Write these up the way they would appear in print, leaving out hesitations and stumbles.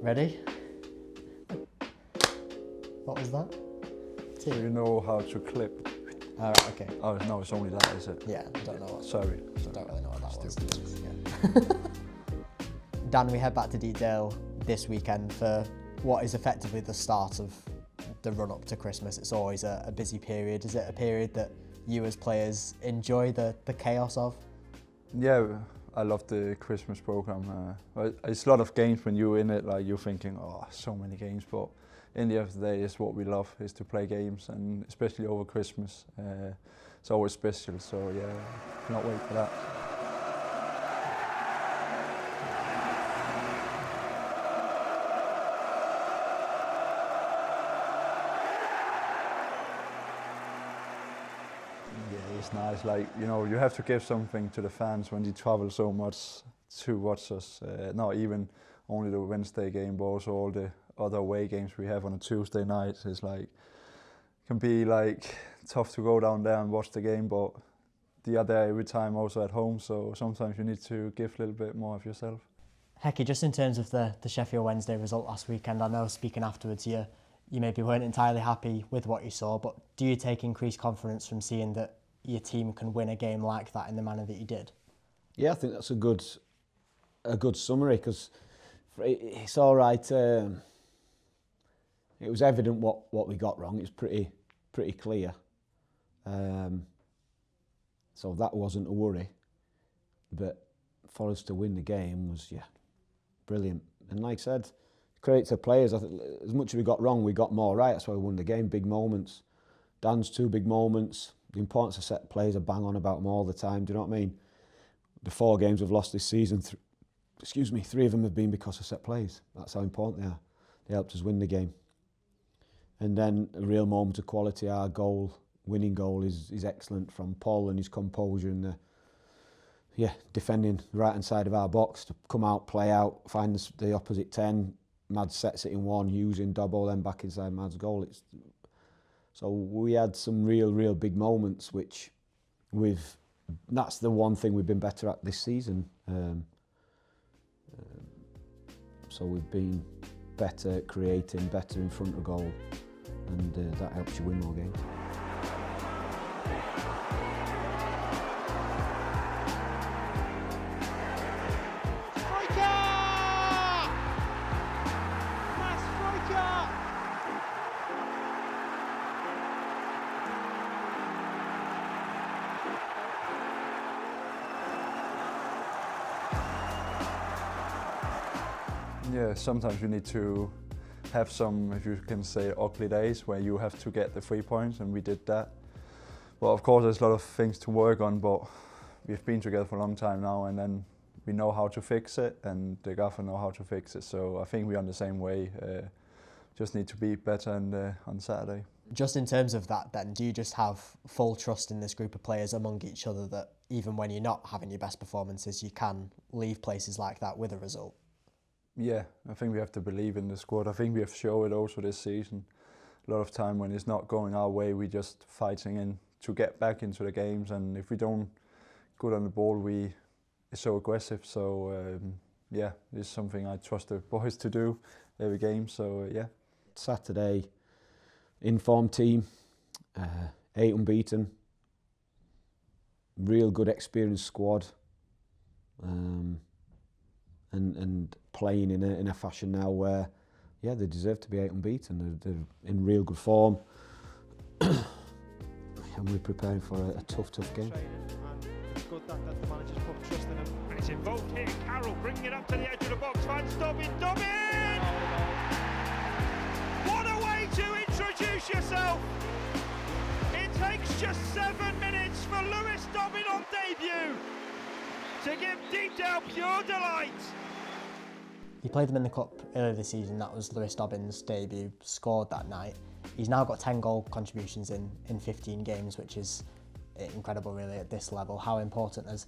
Ready? What was that? Do you know how to clip? Alright, okay. Oh no, it's only that, is it? Yeah, I don't know what. Sorry. I don't really know what that was. Stupid. Yeah. Dan, we head back to Deepdale this weekend for what is effectively the start of the run up to Christmas. It's always a busy period. Is it a period that you as players enjoy the chaos of? Yeah, I love the Christmas program. It's a lot of games when you're in it, like you're thinking, oh, so many games, but in the end of the day, it's what we love, is to play games, and especially over Christmas. It's always special, so yeah, cannot wait for that. Yeah, it's nice. Like, you know, you have to give something to the fans when they travel so much to watch us. Not even only the Wednesday game, but also all the other away games we have on a Tuesday night. It's like, can be like tough to go down there and watch the game, but they are there every time also at home. So sometimes you need to give a little bit more of yourself. Hecky, just in terms of the Sheffield Wednesday result last weekend, I know speaking afterwards, you maybe weren't entirely happy with what you saw, but do you take increased confidence from seeing that your team can win a game like that in the manner that you did? Yeah, I think that's a good summary, because it's all right. It was evident what we got wrong. It's pretty clear. So that wasn't a worry. But for us to win the game was, brilliant. And like I said, credit to players. I think as much as we got wrong, we got more right. That's why we won the game. Big moments. Dan's 2 big moments. The importance of set plays, I bang on about them all the time. Do you know what I mean? The 4 games we've lost this season, 3 of them have been because of set plays. That's how important they are. They helped us win the game. And then a real moment of quality, our winning goal is excellent from Paul and his composure and defending the right-hand side of our box to come out, play out, find the opposite 10. Mads sets it in one, using Dobbin, then back inside Mads' goal. So we had some real big moments, which that's the one thing we've been better at this season. So we've been better at creating, better in front of goal, and that helps you win more games. Yeah, sometimes you need to have some, if you can say, ugly days where you have to get the 3 points, and we did that. Well, of course, there's a lot of things to work on, but we've been together for a long time now, and then we know how to fix it, and the gaffer know how to fix it. So I think we're on the same way. Just need to be better on Saturday. Just in terms of that then, do you just have full trust in this group of players among each other that even when you're not having your best performances, you can leave places like that with a result? Yeah, I think we have to believe in the squad. I think we have shown it also this season. A lot of time when it's not going our way, we just fighting in to get back into the games, and if we don't good on the ball, it's so aggressive. So it's something I trust the boys to do every game. So yeah. Saturday, informed team, 8 unbeaten, real good experienced squad, and playing in a fashion now where, they deserve to be 8 unbeaten. They're in real good form, and we're preparing for a tough game. It's good that the manager's put trust in him. And it's involved here. Carroll bringing it up to the edge of the box. Finds Dobbin. What a way to introduce yourself! It takes just 7 minutes for Lewis Dobbin on debut to give Deepdale pure delight. You played them in the Cup earlier this season. That was Lewis Dobbin's debut, scored that night. He's now got 10 goal contributions in 15 games, which is incredible really at this level. How important has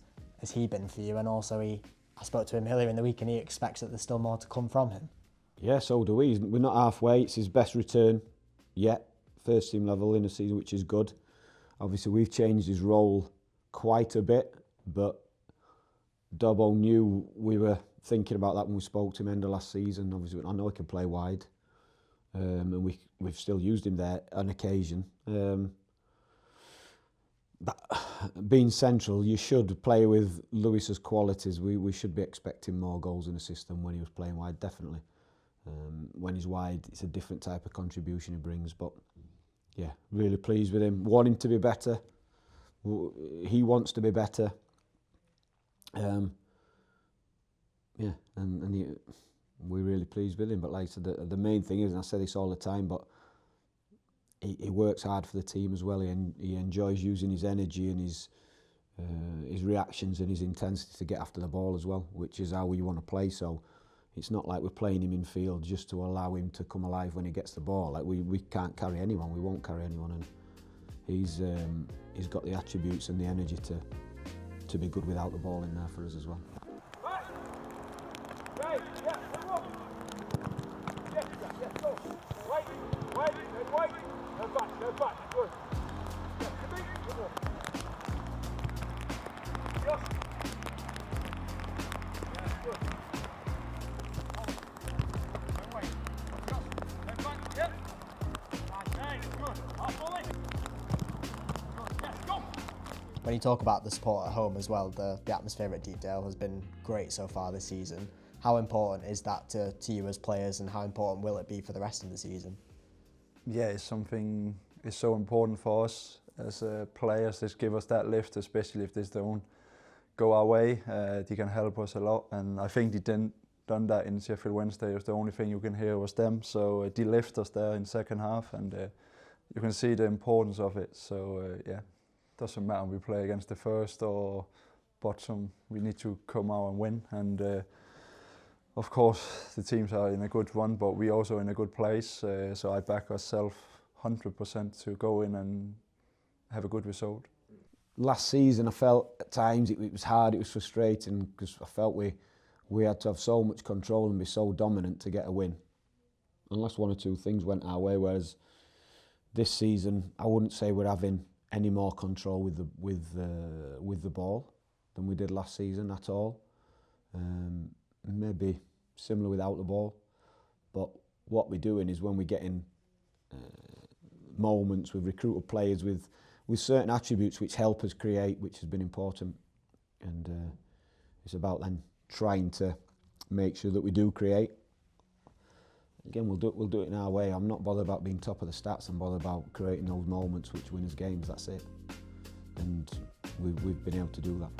he been for you? And also I spoke to him earlier in the week and he expects that there's still more to come from him. Yeah, so do we. We're not halfway. It's his best return yet, first team level in a season, which is good. Obviously we've changed his role quite a bit, but Dobbo knew we were thinking about that when we spoke to him end of last season. Obviously, I know he can play wide, and we've still used him there on occasion. But being central, you should play with Lewis's qualities. We should be expecting more goals in the system when he was playing wide, definitely. When he's wide, it's a different type of contribution he brings. But yeah, really pleased with him. Want him to be better. He wants to be better. Yeah, and we're really pleased with him. But like I said, the main thing is, and I say this all the time, but he works hard for the team as well. He enjoys using his energy and his reactions and his intensity to get after the ball as well, which is how we want to play. So it's not like we're playing him in field just to allow him to come alive when he gets the ball. Like we can't carry anyone, we won't carry anyone, and he's got the attributes and the energy to be good without the ball in there for us as well. When you talk about the support at home as well, the atmosphere at Deepdale has been great so far this season. How important is that to you as players, and how important will it be for the rest of the season? Yeah, it's so important for us as players. This give us that lift, especially if this don't go our way. They can help us a lot, and I think they done that in Sheffield Wednesday. It was the only thing you can hear was them. So they lift us there in second half, and you can see the importance of it. So yeah, doesn't matter if we play against the first or bottom. We need to come out and win. And of course, the teams are in a good run, but we also in a good place. So I back ourselves 100% to go in and have a good result. Last season, I felt at times it was hard, it was frustrating, because I felt we had to have so much control and be so dominant to get a win, unless one or two things went our way. Whereas this season, I wouldn't say we're having any more control with the ball than we did last season at all. Maybe similar without the ball, but what we're doing is when we're getting moments, we've recruited players with certain attributes which help us create, which has been important, and it's about then trying to make sure that we do create. Again, we'll do it in our way. I'm not bothered about being top of the stats. I'm bothered about creating those moments which win us games. That's it, and we've been able to do that.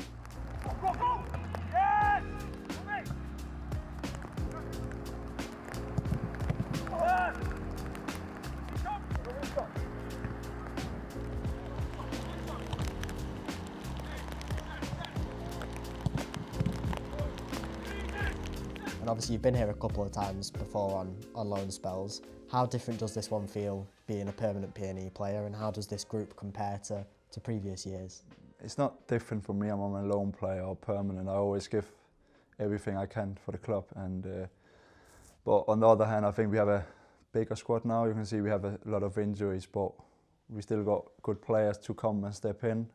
And obviously you've been here a couple of times before on loan spells. How different does this one feel being a permanent P&E player, and how does this group compare to previous years? It's not different for me. I'm a loan player or permanent. I always give everything I can for the club. And but on the other hand, I think we have a bigger squad now. You can see we have a lot of injuries, but we still got good players to come and step in.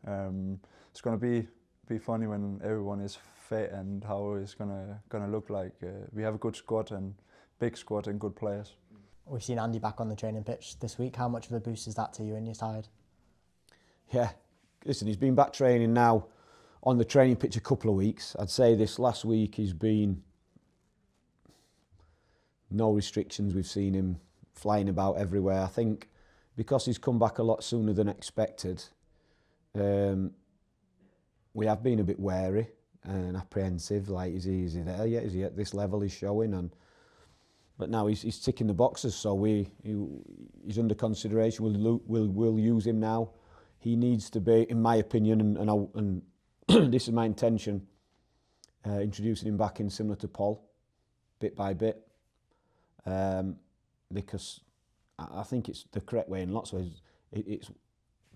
It's going to be funny when everyone is fit and how it's gonna look like. We have a good squad and big squad and good players. We've seen Andy back on the training pitch this week. How much of a boost is that to you and your side? Yeah, listen, he's been back training now on the training pitch a couple of weeks. I'd say this last week he's been no restrictions. We've seen him flying about everywhere. I think because he's come back a lot sooner than expected, we have been a bit wary and apprehensive. Like, is he there yet? Is he at this level he's showing? But now he's ticking the boxes, so he's under consideration. We'll use him now. He needs to be, in my opinion, and this is my intention, introducing him back in similar to Paul, bit by bit, because I think it's the correct way in lots of ways. It's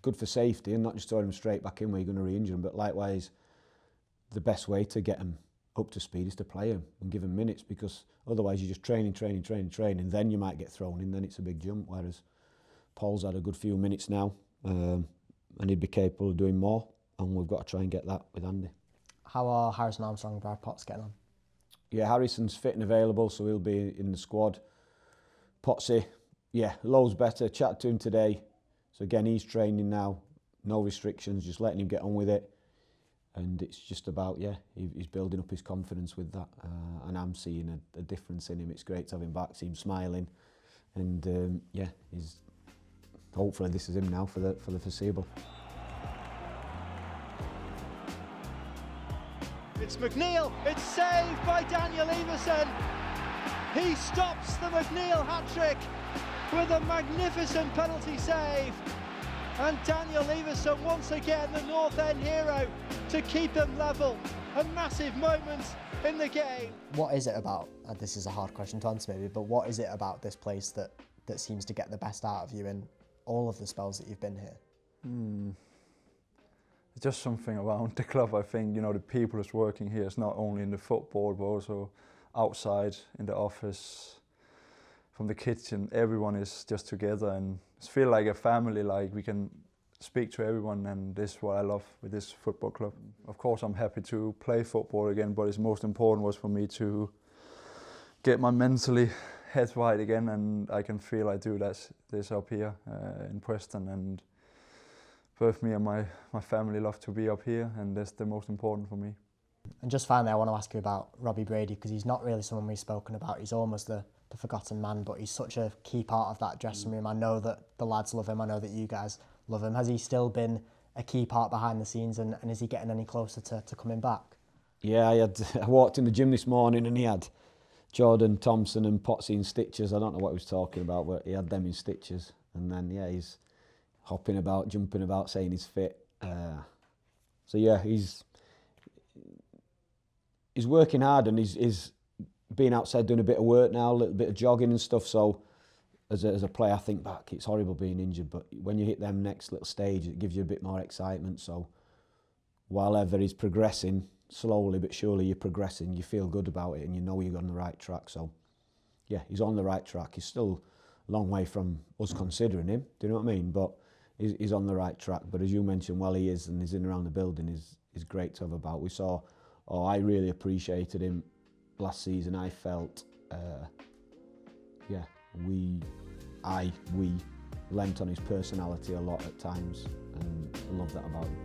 good for safety and not just throwing him straight back in where you're going to re-injure him, but likewise, the best way to get him up to speed is to play him and give him minutes, because otherwise you're just training, then you might get thrown in, then it's a big jump, whereas Paul's had a good few minutes now, and he'd be capable of doing more, and we've got to try and get that with Andy. How are Harrison Armstrong and Brad Potts getting on? Yeah, Harrison's fit and available, so he'll be in the squad. Potsy, yeah, loads better. Chatted to him today. So again, he's training now. No restrictions, just letting him get on with it. And it's just about, yeah, he's building up his confidence with that. And I'm seeing a difference in him. It's great to have him back, see him smiling. And yeah, hopefully this is him now for the foreseeable. It's McNeil, it's saved by Daniel Iversen. He stops the McNeil hat-trick with a magnificent penalty save. And Daniel Iversen, once again, the North End hero to keep them level. A massive moment in the game. What is it about, and this is a hard question to answer maybe, but what is it about this place that seems to get the best out of you in all of the spells that you've been here? Just something around the club. I think, you know, the people that's working here is not only in the football, but also outside, in the office, from the kitchen. Everyone is just together and it's feel like a family, like we can speak to everyone, and this is what I love with this football club. Of course, I'm happy to play football again, but it's most important was for me to get my mentally head right again, and I can feel I do this up here in Preston, and both me and my family love to be up here, and that's the most important for me. And just finally, I want to ask you about Robbie Brady, because he's not really someone we've spoken about. He's almost the forgotten man, but he's such a key part of that dressing room. I know that the lads love him. I know that you guys love him. Has he still been a key part behind the scenes, and is he getting any closer to coming back? Yeah, I walked in the gym this morning and he had Jordan Thompson and Potsy in stitches. I don't know what he was talking about, but he had them in stitches. And then, yeah, he's hopping about, jumping about, saying he's fit. So yeah, he's working hard, and he's being outside doing a bit of work now, a little bit of jogging and stuff. So as a player, I think back, it's horrible being injured, but when you hit them next little stage, it gives you a bit more excitement. So while ever he's progressing, slowly but surely you're progressing, you feel good about it and you know you're on the right track. So yeah, he's on the right track. He's still a long way from us considering him, do you know what I mean? But he's on the right track. But as you mentioned, while he is and he's in around the building, is great to have about. We saw, I really appreciated him last season. I felt, we lent on his personality a lot at times, and I love that about him.